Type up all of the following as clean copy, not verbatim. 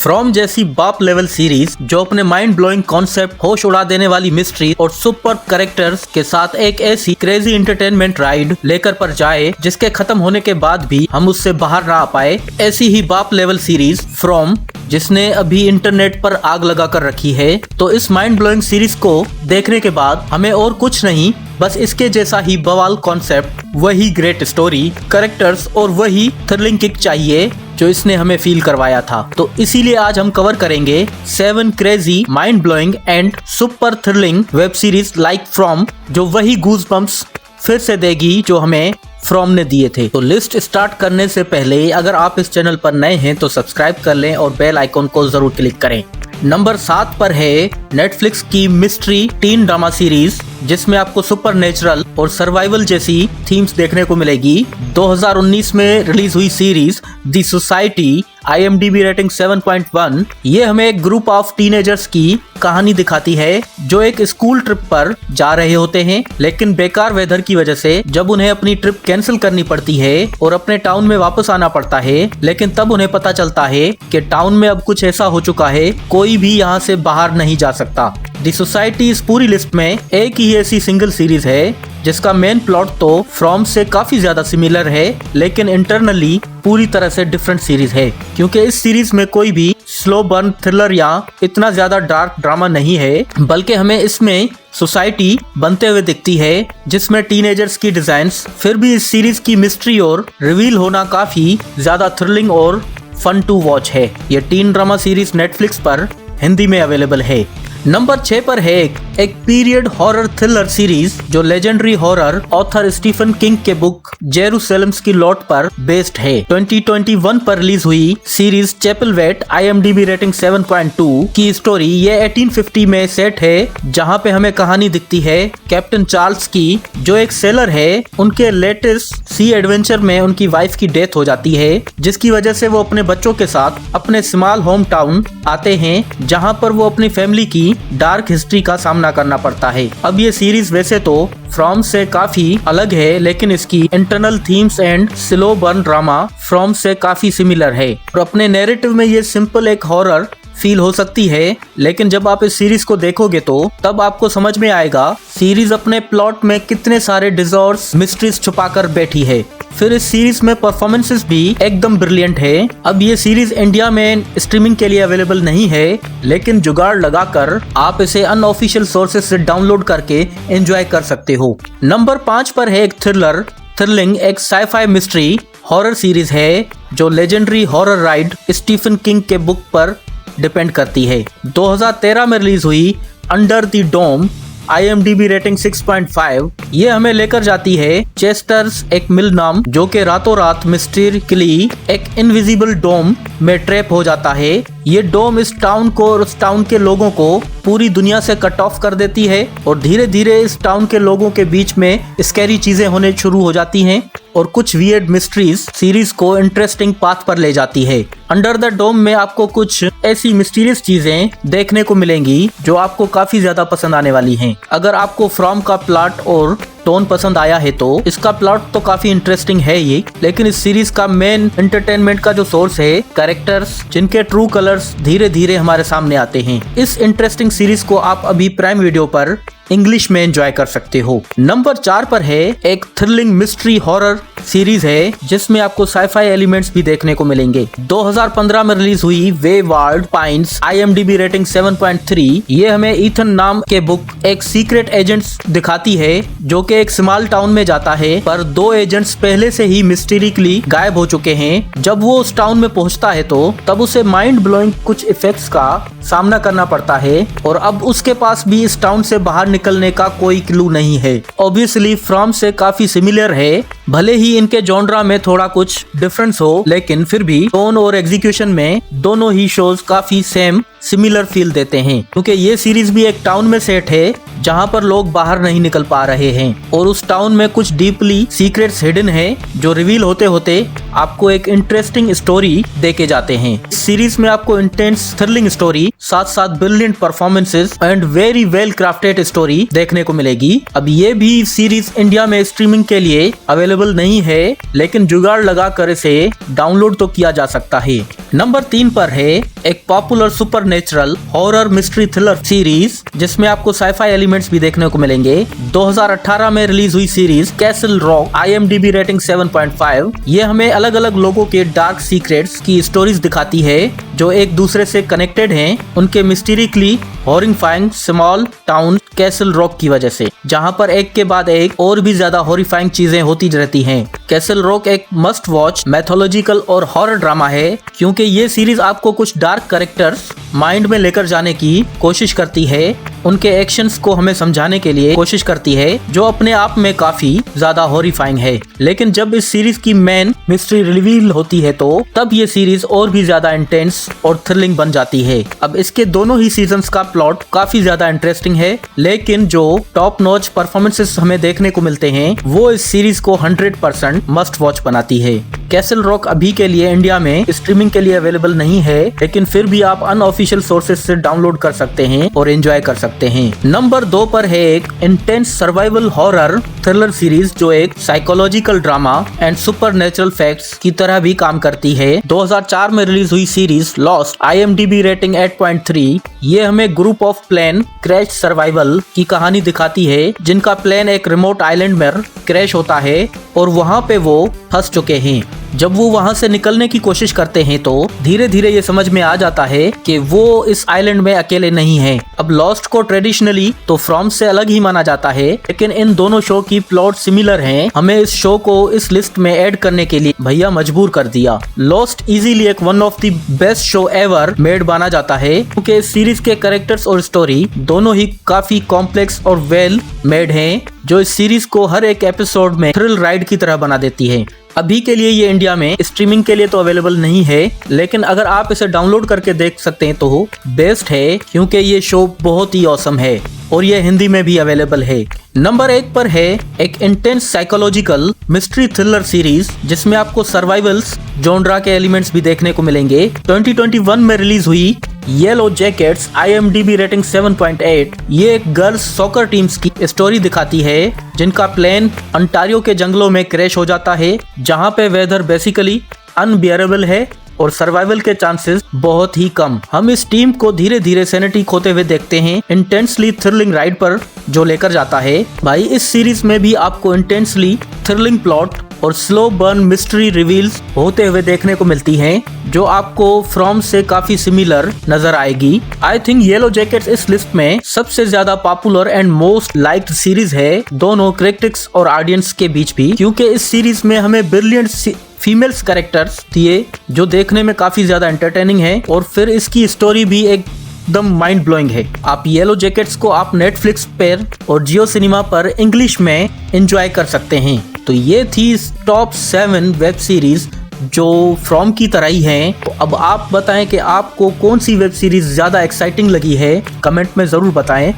From जैसी बाप level series जो अपने माइंड ब्लोइंग कॉन्सेप्ट, होश उड़ा देने वाली मिस्ट्री और सुपर कैरेक्टर्स के साथ एक ऐसी क्रेजी एंटरटेनमेंट राइड लेकर पर जाए जिसके खत्म होने के बाद भी हम उससे बाहर ना आ पाए, ऐसी ही बाप लेवल सीरीज फ्रॉम जिसने अभी इंटरनेट पर आग लगा कर रखी है। तो इस माइंड ब्लोइंग सीरीज को देखने के बाद हमें और कुछ नहीं, बस इसके जैसा ही बवाल कॉन्सेप्ट, वही ग्रेट स्टोरी, कैरेक्टर्स और वही थ्रिलिंग किक चाहिए जो इसने हमें फील करवाया था। तो इसीलिए आज हम कवर करेंगे 7 crazy, mind blowing and super thrilling web series like from, जो वही गूज बम्प्स फिर से देगी जो हमें फ्रॉम ने दिए थे। तो लिस्ट स्टार्ट करने से पहले अगर आप इस चैनल पर नए हैं तो सब्सक्राइब कर लें और बेल आइकॉन को जरूर क्लिक करें। नंबर 7 पर है नेटफ्लिक्स की मिस्ट्री टीन ड्रामा सीरीज जिसमें आपको सुपर नेचुरल और सर्वाइवल जैसी थीम्स देखने को मिलेगी। 2019 में रिलीज हुई series the society, IMDb rating 7.1। ये हमें एक ग्रुप ऑफ टीनेजर्स की कहानी दिखाती है जो एक स्कूल ट्रिप पर जा रहे होते हैं, लेकिन बेकार वेदर की वजह से जब उन्हें अपनी ट्रिप कैंसिल करनी पड़ती है और अपने टाउन में वापस आना पड़ता है, लेकिन तब उन्हें पता चलता है कि टाउन में अब कुछ ऐसा हो चुका है, कोई भी यहाँ से बाहर नहीं जा सकता। द सोसाइटी इस पूरी लिस्ट में एक ही ऐसी सिंगल सीरीज है जिसका मेन प्लॉट तो फ्रॉम से काफी ज्यादा सिमिलर है, लेकिन इंटरनली पूरी तरह से डिफरेंट सीरीज है, क्योंकि इस सीरीज में कोई भी स्लो बर्न थ्रिलर या इतना ज्यादा डार्क ड्रामा नहीं है, बल्कि हमें इसमें सोसाइटी बनते हुए दिखती है जिसमें टीनेजर्स की डिजाइन्स। फिर भी इस सीरीज की मिस्ट्री और रिवील होना काफी ज्यादा थ्रिलिंग और फन टू वॉच है। ये टीन ड्रामा सीरीज नेटफ्लिक्स पर हिंदी में अवेलेबल है। नंबर 6 पर है एक पीरियड हॉरर थ्रिलर सीरीज जो legendary horror author Stephen King के बुक जेरूसलम्स की लॉट पर बेस्ड है। 2021 पर रिलीज हुई series Chapelwaite, IMDb rating 7.2 की स्टोरी ये 1850 में सेट है, जहां पे हमें कहानी दिखती है कैप्टन चार्ल्स की, जो एक सेलर है। उनके लेटेस्ट सी एडवेंचर में उनकी वाइफ की डेथ हो जाती है, जिसकी वजह से वो अपने बच्चों के साथ अपने स्मॉल होम टाउन आते हैं, जहां पर वो अपनी फैमिली की डार्क हिस्ट्री का सामना करना पड़ता है। अब ये सीरीज वैसे तो फ्रॉम से काफी अलग है, लेकिन इसकी internal themes and slow burn drama from से काफी सिमिलर है और अपने नैरेटिव में ये सिंपल एक हॉरर फील हो सकती है, लेकिन जब आप इस सीरीज को देखोगे तो तब आपको समझ में आएगा सीरीज अपने प्लॉट में कितने सारे डिजॉर्ड्स, मिस्ट्रीज छुपा कर बैठी है। फिर इस सीरीज में परफॉर्मेंसेस भी एकदम ब्रिलियंट है। अब ये सीरीज इंडिया में स्ट्रीमिंग के लिए अवेलेबल नहीं है, लेकिन जुगाड़ लगाकर आप इसे अनऑफिशियल सोर्सेज से डाउनलोड करके एंजॉय कर सकते हो। नंबर 5 पर है एक थ्रिलिंग एक साइफाई मिस्ट्री हॉरर सीरीज है जो legendary horror writer Stephen King के बुक पर डिपेंड करती है। 2013 में रिलीज हुई under the dome, IMDb rating 6.5। ये हमें लेकर जाती है चेस्टर्स एक मिल नाम, जो के रातों रात मिस्टीरियसली एक इनविजिबल डोम में ट्रैप हो जाता है। ये डोम इस टाउन को और उस टाउन के लोगों को पूरी दुनिया से कट ऑफ कर देती है और धीरे धीरे इस टाउन के लोगों के बीच में स्कैरी चीजें होने शुरू हो जाती हैं और कुछ वियर्ड मिस्ट्रीज सीरीज को इंटरेस्टिंग पाथ पर ले जाती है। अंडर द डोम में आपको कुछ ऐसी मिस्टीरियस चीजें देखने को मिलेंगी जो आपको काफी ज्यादा पसंद आने वाली हैं। अगर आपको फ्रॉम का प्लॉट और टोन पसंद आया है तो इसका प्लॉट तो काफी इंटरेस्टिंग है ये, लेकिन इस सीरीज का मेन एंटरटेनमेंट का जो सोर्स है कैरेक्टर्स, जिनके ट्रू कलर्स धीरे धीरे हमारे सामने आते हैं। इस इंटरेस्टिंग सीरीज को आप अभी प्राइम वीडियो पर इंग्लिश में एंजॉय कर सकते हो। नंबर 4 पर है एक थ्रिलिंग मिस्ट्री हॉरर सीरीज है जिसमें आपको साइफाई एलिमेंट्स भी देखने को मिलेंगे। 2015 में रिलीज हुई वेवार्ड पाइन्स, IMDb रेटिंग 7.3। ये हमें ईथन नाम के बुक एक सीक्रेट एजेंट्स दिखाती है जो कि एक स्मॉल टाउन में जाता है, पर 2 एजेंट्स पहले से ही मिस्टीरियसली गायब हो चुके हैं। जब वो उस टाउन में पहुंचता है तो तब उसे माइंड ब्लोइंग कुछ इफेक्ट्स का सामना करना पड़ता है और अब उसके पास भी इस टाउन से बाहर निकलने का कोई क्लू नहीं है। ऑब्वियसली फ्रॉम से काफी सिमिलर है, भले ही इनके जॉनरा में थोड़ा कुछ डिफरेंस हो, लेकिन फिर भी टोन और एग्जीक्यूशन में दोनों ही शोज काफी सेम सिमिलर फील देते हैं, क्योंकि ये सीरीज भी एक टाउन में सेट है जहाँ पर लोग बाहर नहीं निकल पा रहे हैं और उस टाउन में कुछ डीपली सीक्रेट्स हिडन है जो रिवील होते होते आपको एक इंटरेस्टिंग स्टोरी देके जाते हैं। इस सीरीज में आपको इंटेंस थ्रिलिंग स्टोरी साथ साथ brilliant performances and very well crafted story देखने को मिलेगी। अब ये भी सीरीज इंडिया में स्ट्रीमिंग के लिए अवेलेबल नहीं है, लेकिन जुगाड़ लगा कर इसे डाउनलोड तो किया जा सकता है। नंबर 3 पर है एक popular supernatural horror mystery thriller series जिसमें आपको साइफाई एलिमेंट्स भी देखने को मिलेंगे। 2018 में रिलीज हुई series castle rock, IMDb rating 7.5। ये हमें अलग अलग लोगों के डार्क सीक्रेट्स की स्टोरीज दिखाती है जो एक दूसरे से कनेक्टेड हैं उनके mysteriously horrifying small town castle rock की वजह से, जहां पर एक के बाद एक और भी ज्यादा हॉरिफाइंग चीजें होती रहती हैं। कैसल रॉक एक मस्ट वॉच मैथोलॉजिकल और हॉरर ड्रामा है, क्योंकि ये सीरीज आपको कुछ डार्क कैरेक्टर्स माइंड में लेकर जाने की कोशिश करती है, उनके एक्शंस को हमें समझाने के लिए कोशिश करती है, जो अपने आप में काफी ज्यादा हॉरिफाइंग है। लेकिन जब इस सीरीज की मेन मिस्ट्री रिवील होती है तो तब ये सीरीज और भी ज्यादा इंटेंस और थ्रिलिंग बन जाती है। अब इसके दोनों ही सीजन्स का प्लॉट काफी ज्यादा इंटरेस्टिंग है, लेकिन जो टॉप नॉच परफॉर्मेंसेस हमें देखने को मिलते हैं वो इस सीरीज को 100% मस्ट वॉच बनाती है। कैसल रॉक अभी के लिए इंडिया में स्ट्रीमिंग के लिए अवेलेबल नहीं है, लेकिन फिर भी आप अनऑफिशियल सोर्सेज से डाउनलोड कर सकते हैं और एंजॉय कर सकते हैं। नंबर 2 पर है एक intense survival horror thriller series जो एक psychological drama and supernatural facts की तरह भी काम करती है। 2004 में रिलीज हुई सीरीज लॉस्ट, IMDb रेटिंग 8.3। ये हमें group of plane crash survival की कहानी दिखाती है, जिनका प्लेन एक रिमोट आइलैंड में क्रैश होता है और वहाँ पे वो फंस चुके हैं। जब वो वहाँ से निकलने की कोशिश करते हैं तो धीरे धीरे ये समझ में आ जाता है कि वो इस आइलैंड में अकेले नहीं हैं। अब लॉस्ट को ट्रेडिशनली तो फ्रॉम से अलग ही माना जाता है, लेकिन इन दोनों शो की प्लॉट सिमिलर हैं। हमें इस शो को इस लिस्ट में ऐड करने के लिए भैया मजबूर कर दिया। लॉस्ट इजीली एक one of the best show ever made माना जाता है, क्योंकि इस सीरीज के कैरेक्टर्स और स्टोरी दोनों ही काफी कॉम्प्लेक्स और वेल मेड हैं, जो इस सीरीज को हर एक एपिसोड में थ्रिल राइड की तरह बना देती है। अभी के लिए ये इंडिया में स्ट्रीमिंग के लिए तो अवेलेबल नहीं है, लेकिन अगर आप इसे डाउनलोड करके देख सकते हैं तो बेस्ट है, क्योंकि ये शो बहुत ही ऑसम है और ये हिंदी में भी अवेलेबल है। नंबर 1 पर है एक intense psychological mystery thriller series जिसमें आपको सर्वाइवल्स जॉनरा के एलिमेंट्स भी देखने को मिलेंगे। 2021 में रिलीज हुई येलो जैकेट्स, IMDb रेटिंग 7.8। ये एक गर्ल्स सॉकर टीम्स की स्टोरी दिखाती है जिनका प्लेन अंटारियो के जंगलों में क्रैश हो जाता है, जहां पे वेदर बेसिकली अनबियरेबल है और सर्वाइवल के चांसेस बहुत ही कम। हम इस टीम को धीरे धीरे सैनिटी खोते हुए देखते हैं, इंटेंसली थ्रिलिंग राइड पर जो लेकर जाता है। भाई इस सीरीज में भी आपको इंटेंसली थ्रिलिंग प्लॉट और स्लो बर्न मिस्ट्री रिवील्स होते हुए देखने को मिलती हैं, जो आपको फ्रॉम से काफी सिमिलर नजर आएगी। आई थिंक येलो जैकेट्स इस लिस्ट में सबसे ज्यादा popular and most liked series है, दोनों क्रिटिक्स और ऑडियंस के बीच भी, क्योंकि इस सीरीज में हमें ब्रिलियंट फीमेल्स कैरेक्टर्स दिए जो देखने में काफी ज्यादा एंटरटेनिंग है, और फिर इसकी स्टोरी भी एकदम माइंड ब्लोइंग है। आप येलो जैकेट्स को आप नेटफ्लिक्स पर और जियो सिनेमा पर इंग्लिश में एंजॉय कर सकते हैं। तो ये थी टॉप 7 वेब सीरीज जो फ्रॉम की तरह ही हैं। तो अब आप बताएं कि आपको कौन सी वेब सीरीज ज्यादा एक्साइटिंग लगी है, कमेंट में जरूर बताएं।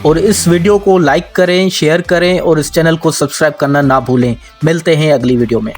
और इस वीडियो को लाइक करें, शेयर करें और इस चैनल को सब्सक्राइब करना ना भूलें। मिलते हैं अगली वीडियो में।